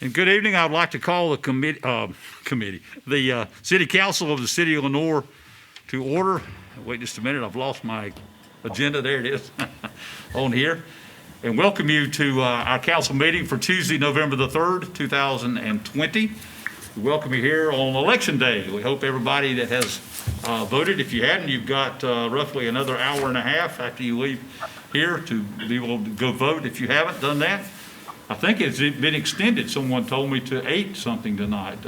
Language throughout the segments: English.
And good evening. I would like to call the the City Council of the City of Lenore to order. Wait just a minute. I've lost my agenda. There it is on here. And welcome you to our council meeting for Tuesday, November the 3rd, 2020. We welcome you here on Election Day. We hope everybody that has voted. If you hadn't, you've got roughly another hour and a half after you leave here to be able to go vote if you haven't done that. I think it's been extended. Someone told me to 8 something tonight.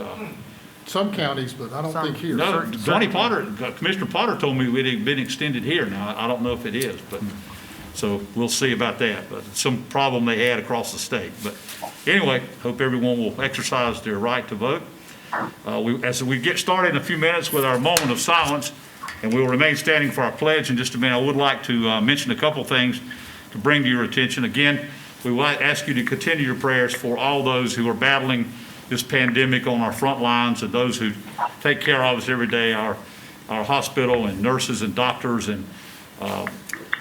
Some counties, but I don't think here. No, Commissioner Potter told me it had been extended here. Now, I don't know if it is, but so we'll see about that. But some problem they had across the state. But anyway, hope everyone will exercise their right to vote. As we get started in a few minutes with our moment of silence, and we will remain standing for our pledge in just a minute, I would like to mention a couple things to bring to your attention. Again, we will ask you to continue your prayers for all those who are battling this pandemic on our front lines and those who take care of us every day, our hospital and nurses and doctors and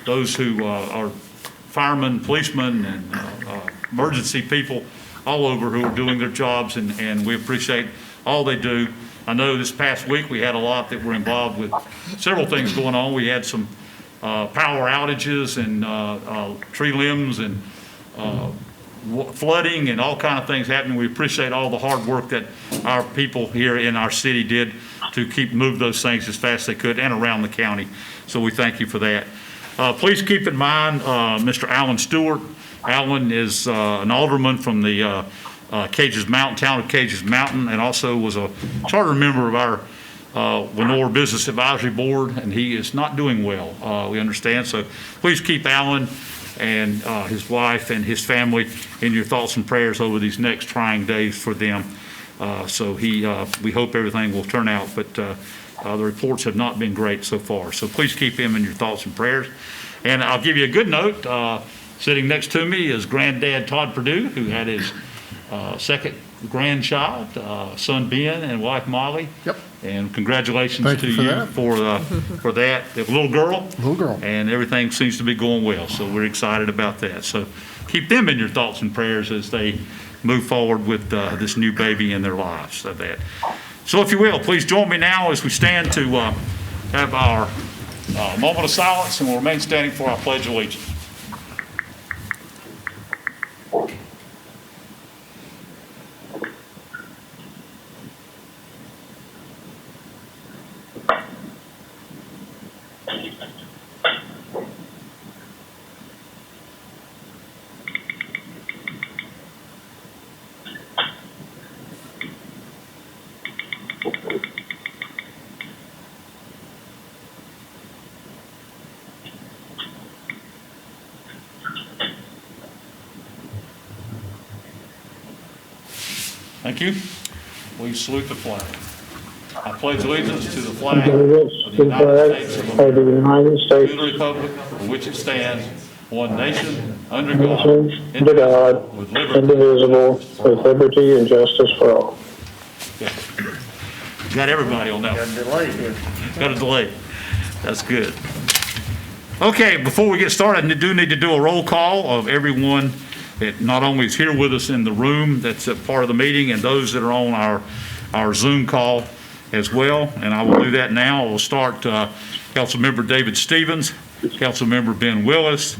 those who are firemen, policemen, and emergency people all over who are doing their jobs, and we appreciate all they do. I know this past week we had a lot that were involved with several things going on. We had some power outages and tree limbs and flooding and all kind of things happening. We appreciate all the hard work that our people here in our city did to move those things as fast as they could and around the county. So we thank you for that. Please keep in mind Mr. Alan Stewart. Alan is an alderman from the Cages Mountain, town of Cages Mountain, and also was a charter member of our Lenore Business Advisory Board, and he is not doing well, we understand. So please keep Alan and his wife and his family in your thoughts and prayers over these next trying days for them. We hope everything will turn out, but the reports have not been great so far. So please keep him in your thoughts and prayers. And I'll give you a good note. Sitting next to me is Granddad Todd Perdue, who had his second grandchild, son Ben and wife Molly. Yep. And congratulations Thank to you for you that. for that. The little girl. Little girl. And everything seems to be going well, so we're excited about that. So keep them in your thoughts and prayers as they move forward with this new baby in their lives. So if you will, please join me now as we stand to have our moment of silence, and we'll remain standing for our Pledge of Allegiance. Thank you. We salute the flag. I pledge allegiance to the flag of the United States, to the republic for which it stands, one nation, under God, with indivisible, with liberty and justice for all. Yeah. Got everybody on that one. Got a delay here. Got a delay. That's good. Okay, before we get started, I do need to do a roll call of everyone that not only is here with us in the room that's a part of the meeting, and those that are on our Zoom call as well. And I will do that now. We'll start Councilmember David Stevens, Councilmember Ben Willis,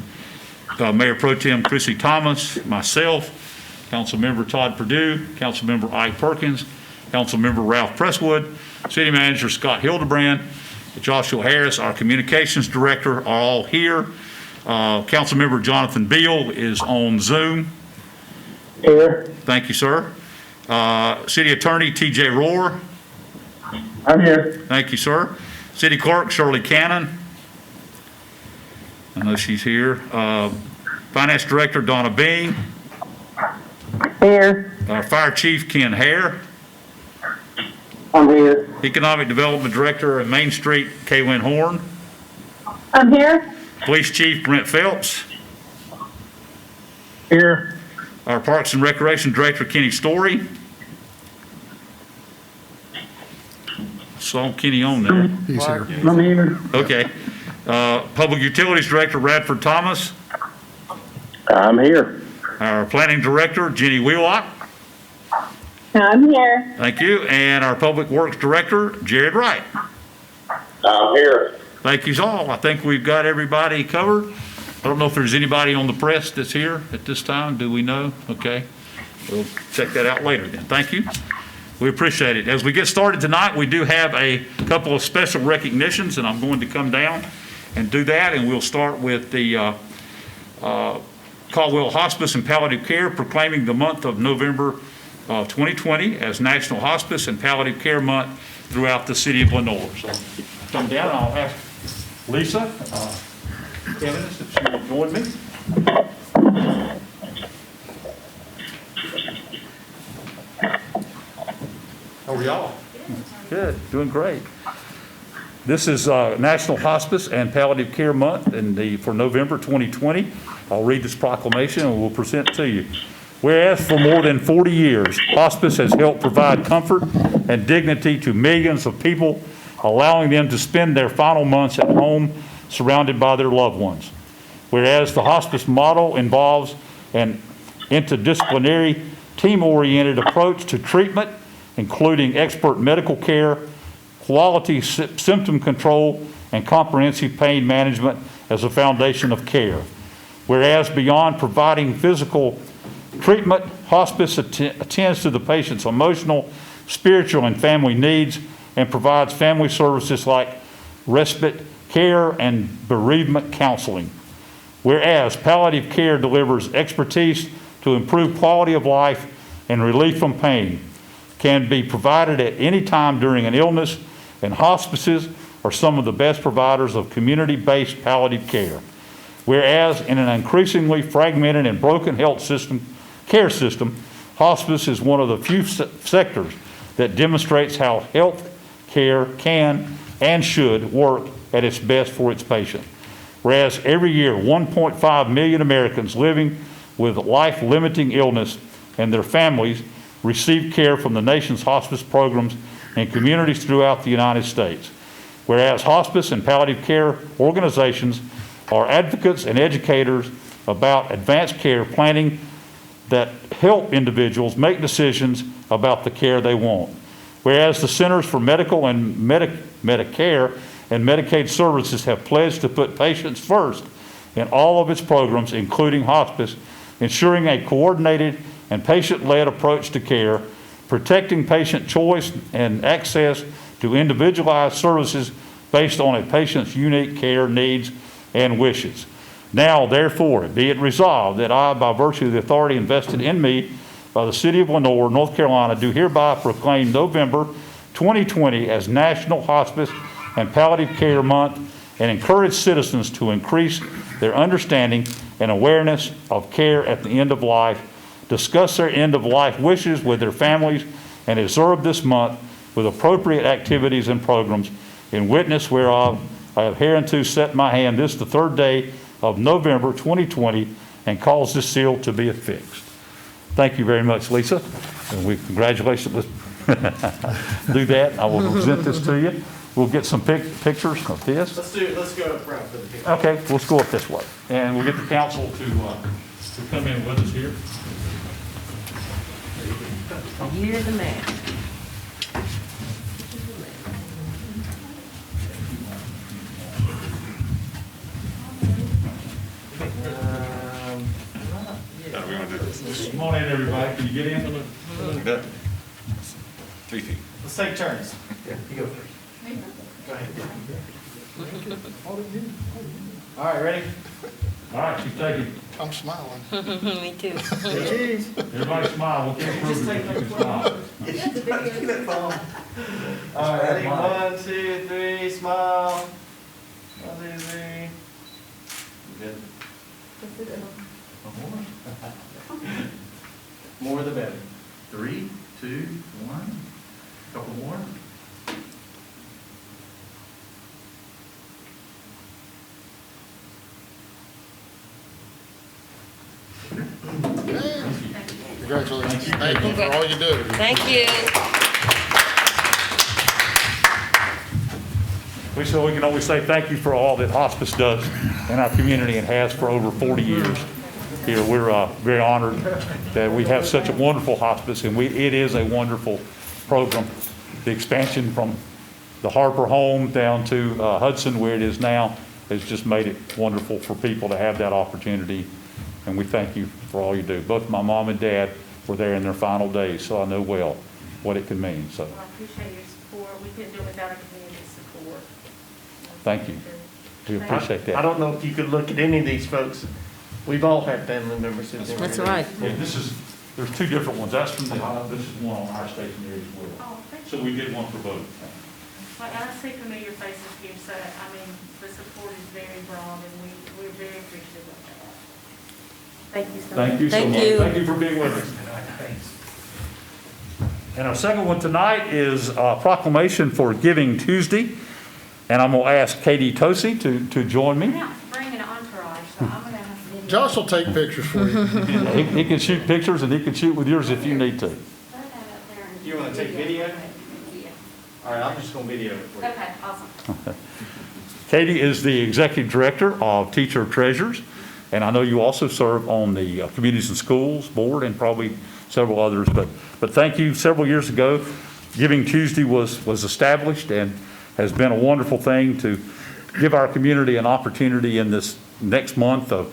Mayor Pro Tem Chrissy Thomas, myself, Councilmember Todd Perdue, Councilmember Ike Perkins, Councilmember Ralph Presswood, City Manager Scott Hildebrand, Joshua Harris, our Communications Director, are all here. Councilmember Jonathan Beal is on Zoom. Here. Thank you, sir. City Attorney T.J. Rohr. I'm here. Thank you, sir. City Clerk Shirley Cannon. I know she's here. Finance Director Donna Bean. Here. Our Fire Chief Ken Hare. I'm here. Economic Development Director and Main Street Kaylin Horn. I'm here. Police Chief Brent Phelps. Here. Our Parks and Recreation Director Kenny Story. Saw Kenny on there. He's here. I'm here. Okay. Public Utilities Director Radford Thomas. I'm here. Our Planning Director Jenny Wheelock. I'm here. Thank you. And our Public Works Director, Jared Wright. I'm here. Thank you all. I think we've got everybody covered. I don't know if there's anybody on the press that's here at this time. Do we know? Okay. We'll check that out later then. Thank you. We appreciate it. As we get started tonight, we do have a couple of special recognitions, and I'm going to come down and do that, and we'll start with the Caldwell Hospice and Palliative Care, proclaiming the month of November 2020 as National Hospice and Palliative Care Month throughout the city of Lenore. So come down, and I'll ask Lisa Evans if she will join me. How are y'all? Good, doing great. This is National Hospice and Palliative Care Month for November 2020. I'll read this proclamation and we'll present it to you. Whereas for more than 40 years, hospice has helped provide comfort and dignity to millions of people, allowing them to spend their final months at home surrounded by their loved ones. Whereas the hospice model involves an interdisciplinary, team-oriented approach to treatment, including expert medical care, quality symptom control, and comprehensive pain management as a foundation of care. Whereas beyond providing physical treatment, hospice attends to the patient's emotional, spiritual, and family needs and provides family services like respite care and bereavement counseling. Whereas palliative care delivers expertise to improve quality of life and relief from pain, can be provided at any time during an illness, and hospices are some of the best providers of community-based palliative care. Whereas in an increasingly fragmented and broken care system, hospice is one of the few sectors that demonstrates how health care can and should work at its best for its patient. Whereas every year, 1.5 million Americans living with life-limiting illness and their families receive care from the nation's hospice programs and communities throughout the United States. Whereas hospice and palliative care organizations are advocates and educators about advanced care planning that help individuals make decisions about the care they want. Whereas the Centers for Medical and Medicare and Medicaid Services have pledged to put patients first in all of its programs, including hospice, ensuring a coordinated and patient-led approach to care, protecting patient choice and access to individualized services based on a patient's unique care needs and wishes. Now, therefore, be it resolved that I, by virtue of the authority invested in me by the city of Lenore, North Carolina, do hereby proclaim November 2020 as National Hospice and Palliative Care Month and encourage citizens to increase their understanding and awareness of care at the end of life, discuss their end-of-life wishes with their families, and observe this month with appropriate activities and programs. In witness whereof, I have hereunto set my hand this the third day of November 2020 and cause this seal to be affixed. Thank you very much, Lisa. And we congratulations. Let's do that. I will present this to you. We'll get some pictures of this. Let's go up front for the picture. Okay, let's go up this way. And we'll get the council to come in with us here. Year the man. Come on in, everybody. Can you get in? Like that. 3 feet. Let's take turns. Yeah, you go first. Go ahead. All right, ready? All right, she's taking. I'm smiling. Me too. Everybody smile. We'll keep Just take proving no you smile. All right, ready? 1, 2, 3, smile. 1, 2, 3. Good. More the better. 3, 2, 1. Couple more. Congratulations. Thank you for all you do. Thank you. We can always say thank you for all that hospice does in our community and has for over 40 years. here. We're very honored that we have such a wonderful hospice, and it is a wonderful program. The expansion from the Harper home down to Hudson, where it is now, has just made it wonderful for people to have that opportunity, and we thank you for all you do. Both my mom and dad were there in their final days, so I know well what it can mean. So Well, I appreciate your support. We couldn't do it without our community support. thank you. We appreciate I that. don't know if you could look at any of these folks. We've all had family members who've been. That's right. Yeah, there's two different ones. That's from this is one on our stationery as well. Oh, thank So you. we did one for both. Well, and I see familiar faces here, so, I mean, the support is very broad, and we're very appreciative of that. Thank you so much. Thank you so Thank much. you. Thank you for being with us tonight. And our second one tonight is proclamation for Giving Tuesday. And I'm going to ask Katie Tosi to join me. Now, bring an entourage, so I'm gonna have to. video. Josh will take pictures for you. He can shoot pictures and he can shoot with yours if you need to. Throw that up there and You wanna take video? Yeah. All right, I'm just gonna video it for you. Okay, awesome. Katie is the Executive Director of Teacher Treasures. And I know you also serve on the Communities and Schools Board and probably several others. But thank you. Several years ago, Giving Tuesday was established and has been a wonderful thing to give our community an opportunity in this next month of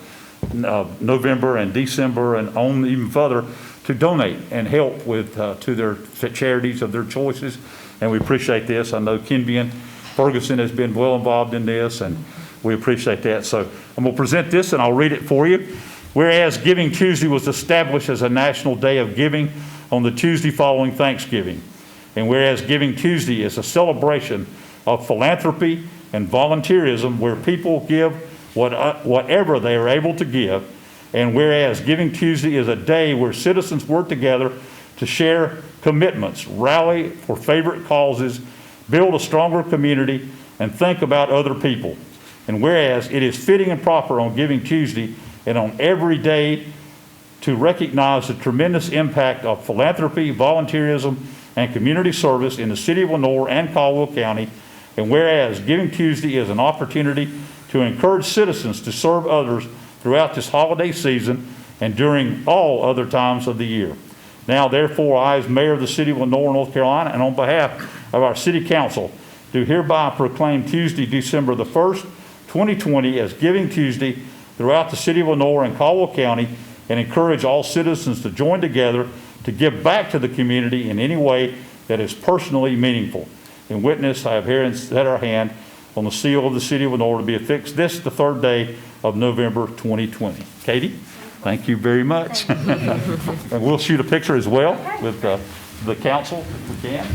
November and December and on even further to donate and help with to their charities of their choices. And we appreciate this. I know Kenbian Ferguson has been well involved in this, and we appreciate that. So I'm going to present this and I'll read it for you. Whereas Giving Tuesday was established as a national day of giving on the Tuesday following Thanksgiving. And whereas Giving Tuesday is a celebration of philanthropy and volunteerism where people give whatever they are able to give. And whereas Giving Tuesday is a day where citizens work together to share commitments, rally for favorite causes, build a stronger community, and think about other people. And whereas it is fitting and proper on Giving Tuesday and on every day to recognize the tremendous impact of philanthropy, volunteerism, and community service in the city of Lenore and Caldwell County. And whereas Giving Tuesday is an opportunity to encourage citizens to serve others throughout this holiday season and during all other times of the year. Now, therefore, I, as mayor of the city of Lenore, North Carolina, and on behalf of our city council, do hereby proclaim Tuesday, December the 1st, 2020 as Giving Tuesday throughout the city of Lenore and Caldwell County, and encourage all citizens to join together to give back to the community in any way that is personally meaningful. In witness, I have here set our hand on the seal of the city of Lenore to be affixed this, the third day of November 2020. Katie, thank you very much. And we'll shoot a picture as well with the council if we can.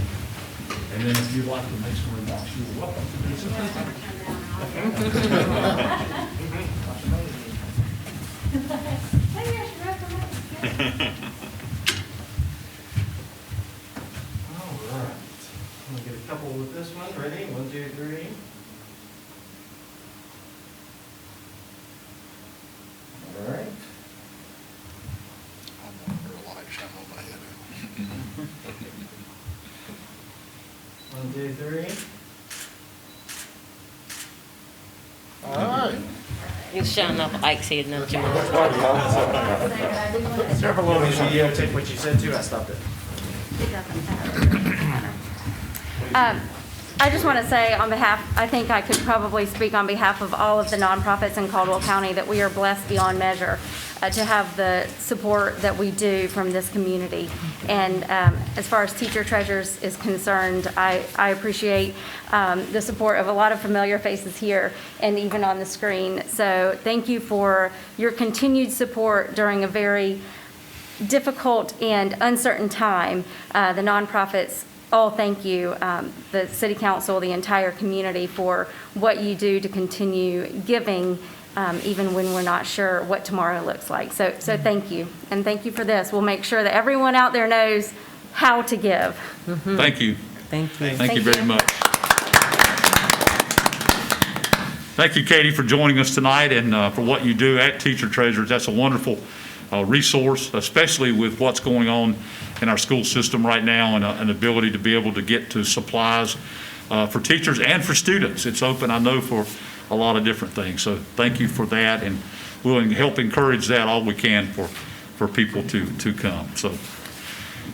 And then if you'd like to make some remarks, you're welcome to do so. Maybe I should recommend. All right. I'm gonna get a couple with this one. Ready? 1, 2, 3. All right. I'm under a light shine on my head. 1, 2, 3. All right. You're shining up Ike's head, not yours. Several of you videotape what you said too. I stopped it. I just want to say on behalf, I think I could probably speak on behalf of all of the nonprofits in Caldwell County that we are blessed beyond measure to have the support that we do from this community. And as far as Teacher Treasures is concerned, I appreciate the support of a lot of familiar faces here and even on the screen. So thank you for your continued support during a very difficult and uncertain time. The nonprofits all thank you, the City Council, the entire community for what you do to continue giving even when we're not sure what tomorrow looks like. So thank you. And thank you for this. We'll make sure that everyone out there knows how to give. Thank you. Thank you. Thank you very much. Thank you, Katie, for joining us tonight and for what you do at Teacher Treasures. That's a wonderful resource, especially with what's going on in our school system right now and an ability to be able to get to supplies for teachers and for students. It's open, I know, for a lot of different things. So thank you for that. And we'll help encourage that all we can for people to come. So,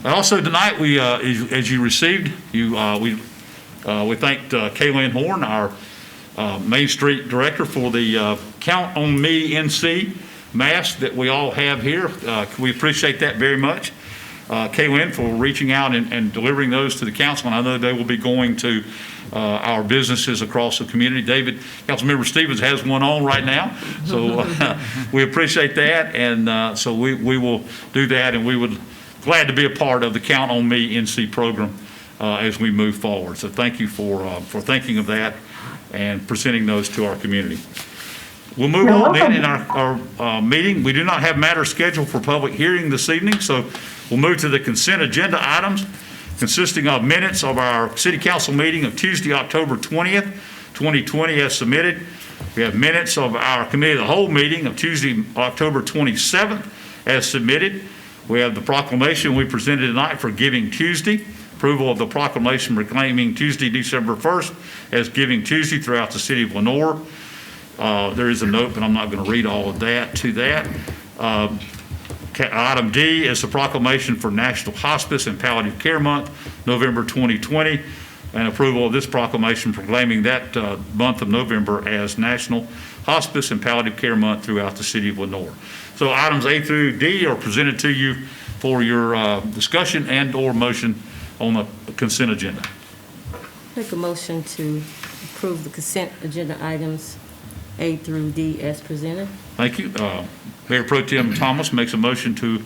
also tonight, we, as you received, we thanked Kaylin Horn, our Main Street Director, for the Count on Me NC mask that we all have here. We appreciate that very much. Kaylin, for reaching out and delivering those to the council, and I know they will be going to our businesses across the community. David, Councilmember Stevens has one on right now, so we appreciate that, and so we will do that, and we would glad to be a part of the Count on Me NC program as we move forward. So thank you for thinking of that and presenting those to our community. We'll move on then in our meeting. We do not have matters scheduled for public hearing this evening, so we'll move to the consent agenda items consisting of minutes of our city council meeting of Tuesday, October 20th, 2020 as submitted. We have minutes of our committee of the whole meeting of Tuesday, October 27th as submitted. We have the proclamation we presented tonight for Giving Tuesday, approval of the proclamation proclaiming Tuesday, December 1st as Giving Tuesday throughout the city of Lenore. There is a note, but I'm not going to read all of that to that. Item D is the proclamation for National Hospice and Palliative Care Month, November 2020, and approval of this proclamation proclaiming that month of November as National Hospice and Palliative Care Month throughout the city of Lenore. So items A through D are presented to you for your discussion and or motion on the consent agenda. Make a motion to approve the consent agenda items A through D as presented. Thank you. Mayor Pro Tem Thomas makes a motion to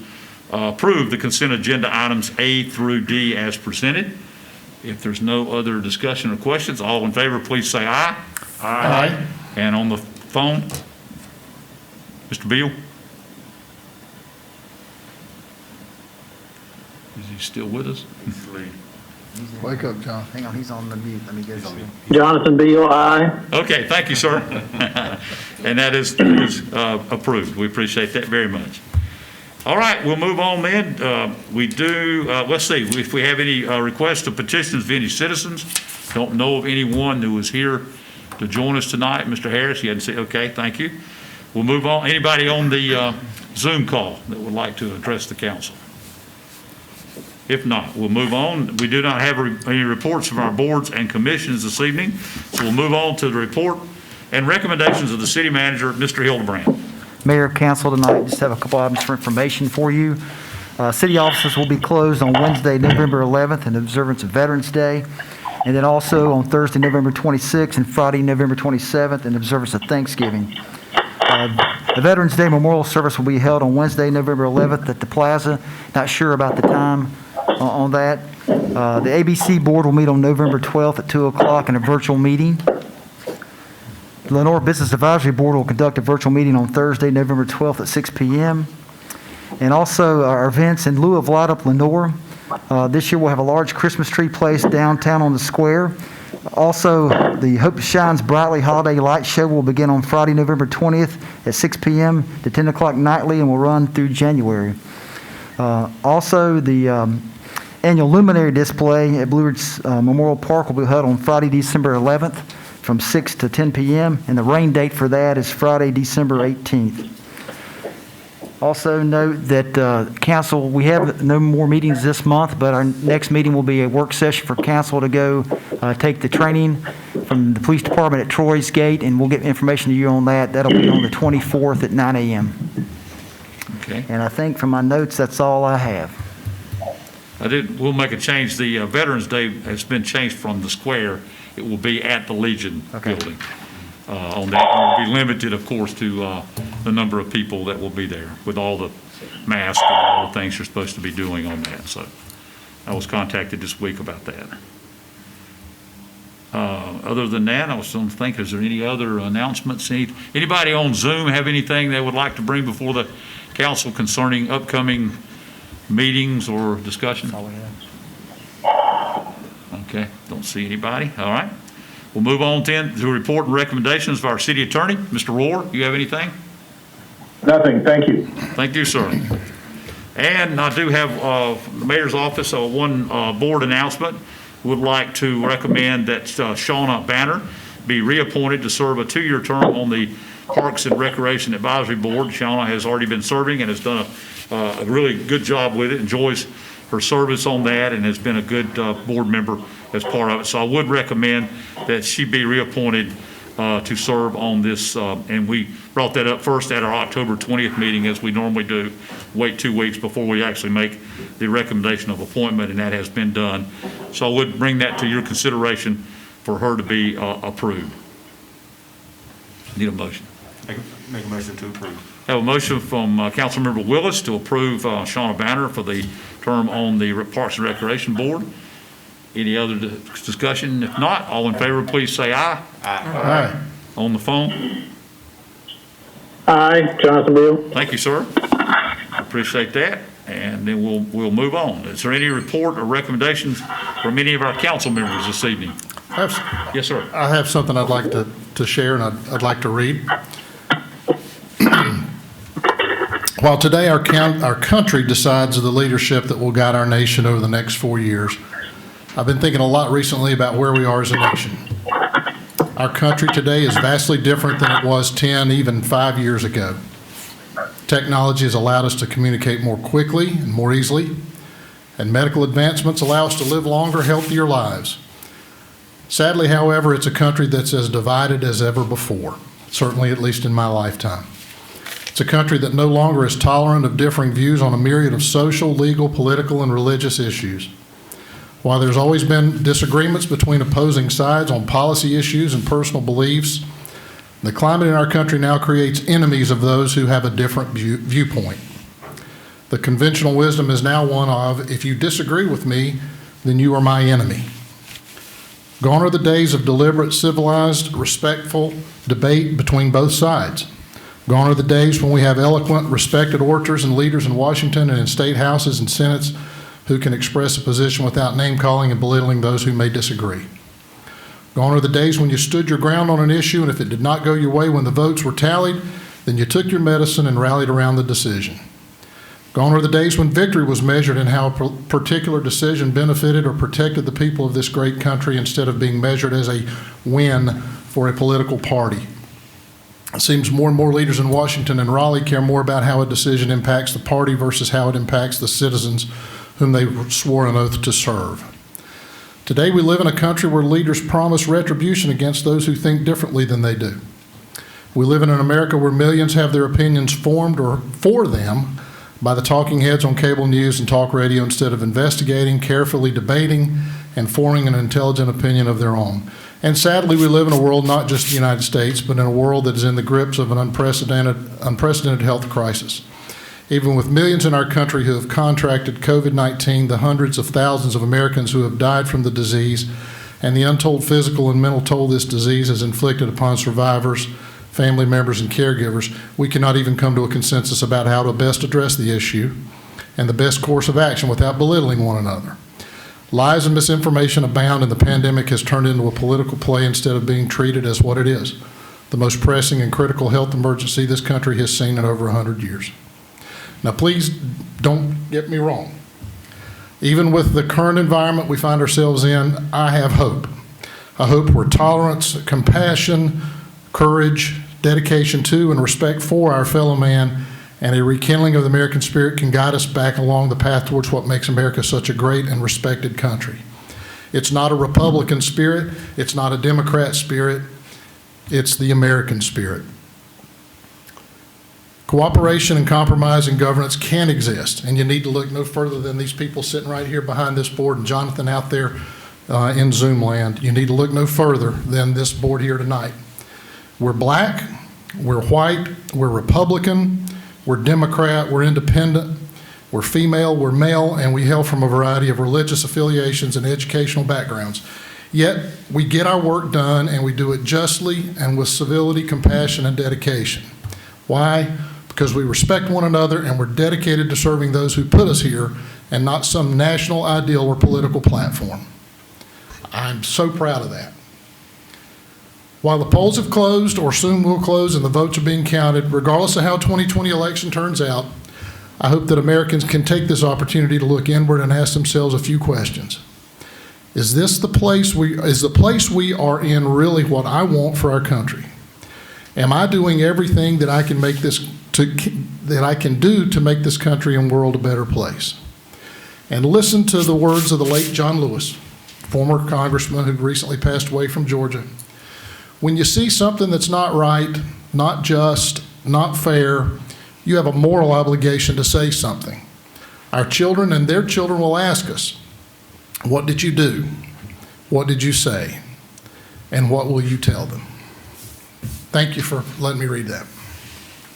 approve the consent agenda items A through D as presented. If there's no other discussion or questions, all in favor, please say aye. Aye. And on the phone, Mr. Beal? Is he still with us? Wake up, John. Hang on, he's on the mute. Let me get his. Jonathan Beal, aye. Okay, thank you, sir. And that is approved. We appreciate that very much. All right, we'll move on then. We do, let's see, if we have any requests of petitions of any citizens. Don't know of anyone who is here to join us tonight. Mr. Harris, you hadn't said, okay, thank you. We'll move on. Anybody on the Zoom call that would like to address the council? If not, we'll move on. We do not have any reports from our boards and commissions this evening, so we'll move on to the report and recommendations of the city manager, Mr. Hildebrand. Mayor, council, tonight, just have a couple items for information for you. City offices will be closed on Wednesday, November 11th in observance of Veterans Day, and then also on Thursday, November 26th and Friday, November 27th in observance of Thanksgiving. The Veterans Day Memorial Service will be held on Wednesday, November 11th at the Plaza. Not sure about the time on that. The ABC Board will meet on November 12th at 2 o'clock in a virtual meeting. The Lenore Business Advisory Board will conduct a virtual meeting on Thursday, November 12th at 6 p.m. And also our events in lieu of Light Up Lenore. This year we'll have a large Christmas tree placed downtown on the square. Also, the Hope Shines Brightly Holiday Light Show will begin on Friday, November 20th at 6 p.m. to 10 o'clock nightly and will run through January. Also, the annual luminary display at Blue Ridge Memorial Park will be held on Friday, December 11th from 6 to 10 p.m. and the rain date for that is Friday, December 18th. Also note that council, we have no more meetings this month, but our next meeting will be a work session for council to go take the training from the police department at Troy's Gate, and we'll get information to you on that. That'll be on the 24th at 9 a.m. Okay. And I think from my notes, that's all I have. We'll make a change. The Veterans Day has been changed from the square. It will be at the Legion building. On that, it will be limited, of course, to the number of people that will be there with all the masks and all the things you're supposed to be doing on that. So I was contacted this week about that. Other than that, I was thinking, is there any other announcements? Anybody on Zoom have anything they would like to bring before the council concerning upcoming meetings or discussion? All we have. Okay, don't see anybody. All right. We'll move on then to report and recommendations of our city attorney. Mr. Rohr, you have anything? Nothing, thank you. Thank you, sir. And I do have the mayor's office, one board announcement. Would like to recommend that Shauna Banner be reappointed to serve a 2-year term on the Parks and Recreation Advisory Board. Shauna has already been serving and has done a really good job with it, enjoys her service on that, and has been a good board member as part of it. So I would recommend that she be reappointed to serve on this, and we brought that up first at our October 20th meeting, as we normally do, wait 2 weeks before we actually make the recommendation of appointment, and that has been done. So I would bring that to your consideration for her to be approved. Need a motion. Make a motion to approve. Have a motion from Councilmember Willis to approve Shauna Banner for the term on the Parks and Recreation Board. Any other discussion? If not, all in favor, please say aye. Aye. On the phone. Aye, Jonathan Beal. Thank you, sir. Appreciate that. And then we'll move on. Is there any report or recommendations from any of our council members this evening? Yes, sir. I have something I'd like to share, and I'd like to read. While today our country decides the leadership that will guide our nation over the next 4 years, I've been thinking a lot recently about where we are as a nation. Our country today is vastly different than it was 10, even 5 years ago. Technology has allowed us to communicate more quickly and more easily, and medical advancements allow us to live longer, healthier lives. Sadly, however, it's a country that's as divided as ever before, certainly at least in my lifetime. It's a country that no longer is tolerant of differing views on a myriad of social, legal, political, and religious issues. While there's always been disagreements between opposing sides on policy issues and personal beliefs, the climate in our country now creates enemies of those who have a different viewpoint. The conventional wisdom is now one of, if you disagree with me, then you are my enemy. Gone are the days of deliberate, civilized, respectful debate between both sides. Gone are the days when we have eloquent, respected orators and leaders in Washington and in state houses and senates who can express a position without name-calling and belittling those who may disagree. Gone are the days when you stood your ground on an issue, and if it did not go your way when the votes were tallied, then you took your medicine and rallied around the decision. Gone are the days when victory was measured in how a particular decision benefited or protected the people of this great country instead of being measured as a win for a political party. It seems more and more leaders in Washington and Raleigh care more about how a decision impacts the party versus how it impacts the citizens whom they swore an oath to serve. Today we live in a country where leaders promise retribution against those who think differently than they do. We live in an America where millions have their opinions formed or for them by the talking heads on cable news and talk radio instead of investigating, carefully debating, and forming an intelligent opinion of their own. And sadly, we live in a world, not just the United States, but in a world that is in the grips of an unprecedented health crisis. Even with millions in our country who have contracted COVID-19, the hundreds of thousands of Americans who have died from the disease, and the untold physical and mental toll this disease has inflicted upon survivors, family members, and caregivers, we cannot even come to a consensus about how to best address the issue and the best course of action without belittling one another. Lies and misinformation abound, and the pandemic has turned into a political play instead of being treated as what it is, the most pressing and critical health emergency this country has seen in over 100 years. Now, please don't get me wrong. Even with the current environment we find ourselves in, I have hope. A hope where tolerance, compassion, courage, dedication to, and respect for our fellow man, and a rekindling of the American spirit can guide us back along the path towards what makes America such a great and respected country. It's not a Republican spirit. It's not a Democrat spirit. It's the American spirit. Cooperation and compromise in governance can exist, and you need to look no further than these people sitting right here behind this board and Jonathan out there in Zoom land. You need to look no further than this board here tonight. We're black, we're white, we're Republican, we're Democrat, we're independent, we're female, we're male, and we hail from a variety of religious affiliations and educational backgrounds. Yet we get our work done, and we do it justly and with civility, compassion, and dedication. Why? Because we respect one another and we're dedicated to serving those who put us here and not some national ideal or political platform. I'm so proud of that. While the polls have closed or soon will close and the votes are being counted, regardless of how 2020 election turns out, I hope that Americans can take this opportunity to look inward and ask themselves a few questions. Is the place we are in really what I want for our country? Am I doing everything that I can do to make this country and world a better place? And listen to the words of the late John Lewis, former congressman who recently passed away from Georgia. When you see something that's not right, not just, not fair, you have a moral obligation to say something. Our children and their children will ask us, what did you do? What did you say? And what will you tell them? Thank you for letting me read that.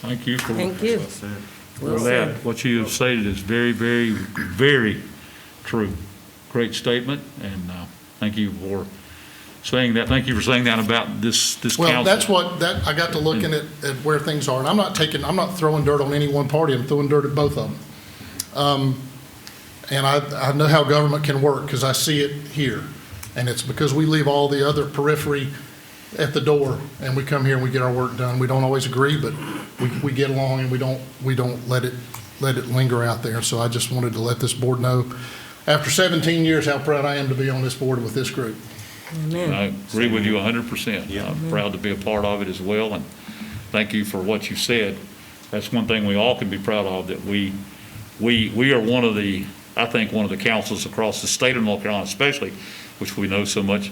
Thank you for Thank you. Well that. said. What you have stated is very, very, very true. Great statement, and thank you for saying that. Thank you for saying that about this council. Well, that's I got to looking at where things are, and I'm not throwing dirt on any one party, I'm throwing dirt at both of them. And I know how government can work, because I see it here. And it's because we leave all the other periphery at the door, and we come here and we get our work done. We don't always agree, but we get along, and we don't let it linger out there. So I just wanted to let this board know, after 17 years, how proud I am to be on this board with this group. Amen. I agree with you 100%. I'm proud to be a part of it as well, and thank you for what you said. That's one thing we all can be proud of, that we are one of the councils across the state of North Carolina especially, which we know so much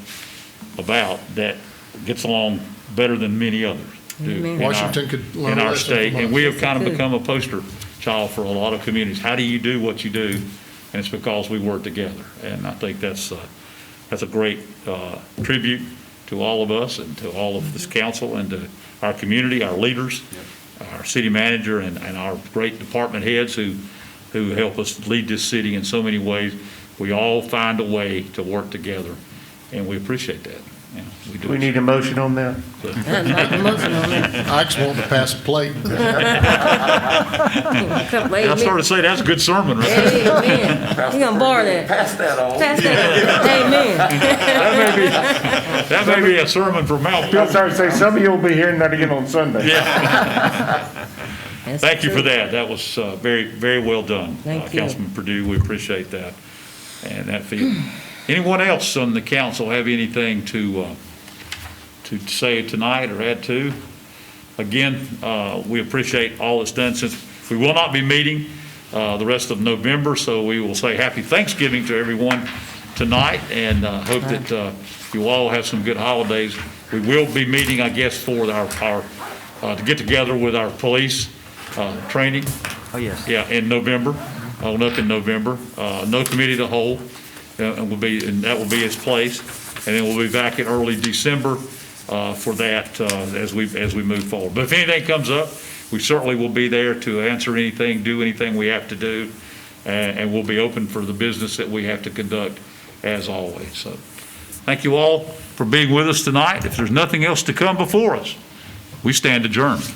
about, that gets along better than many others do. Amen. Washington could learn in a our lesson state, from and us. we have kind of Good. become a poster child for a lot of communities. How do you do what you do? And it's because we work together. And I think that's a great tribute to all of us and to all of this council and to our community, our leaders, our city manager, and our great department heads who help us lead this city in so many ways. We all find a way to work together, and we appreciate that. Yeah, we do. We need a motion on that. I'd like a motion on that. I just want to pass a plate. Come, wait a I started minute. to say, that's a good sermon, right? Amen. You gonna borrow that? Pass that on. Pass that. Amen. That may be a sermon from Mount I'm Pilgrim. sorry to say, some of you will be hearing that again on Sunday. Yeah. That's Thank you true. for that. That was very, very well done. Thank you. Councilman Perdue, we appreciate that. And that feel. Anyone else on the council have anything to say tonight or add to? Again, we appreciate all that's done since we will not be meeting the rest of November, so we will say happy Thanksgiving to everyone tonight, and hope that you all have some good holidays. We will be meeting, I guess, for our to get together with our police training. Oh, yes. Yeah, in November, up in November. No committee to hold, and that will be its place. And then we'll be back in early December for that as we move forward. But if anything comes up, we certainly will be there to answer anything, do anything we have to do, and we'll be open for the business that we have to conduct as always. So thank you all for being with us tonight. If there's nothing else to come before us, we stand adjourned.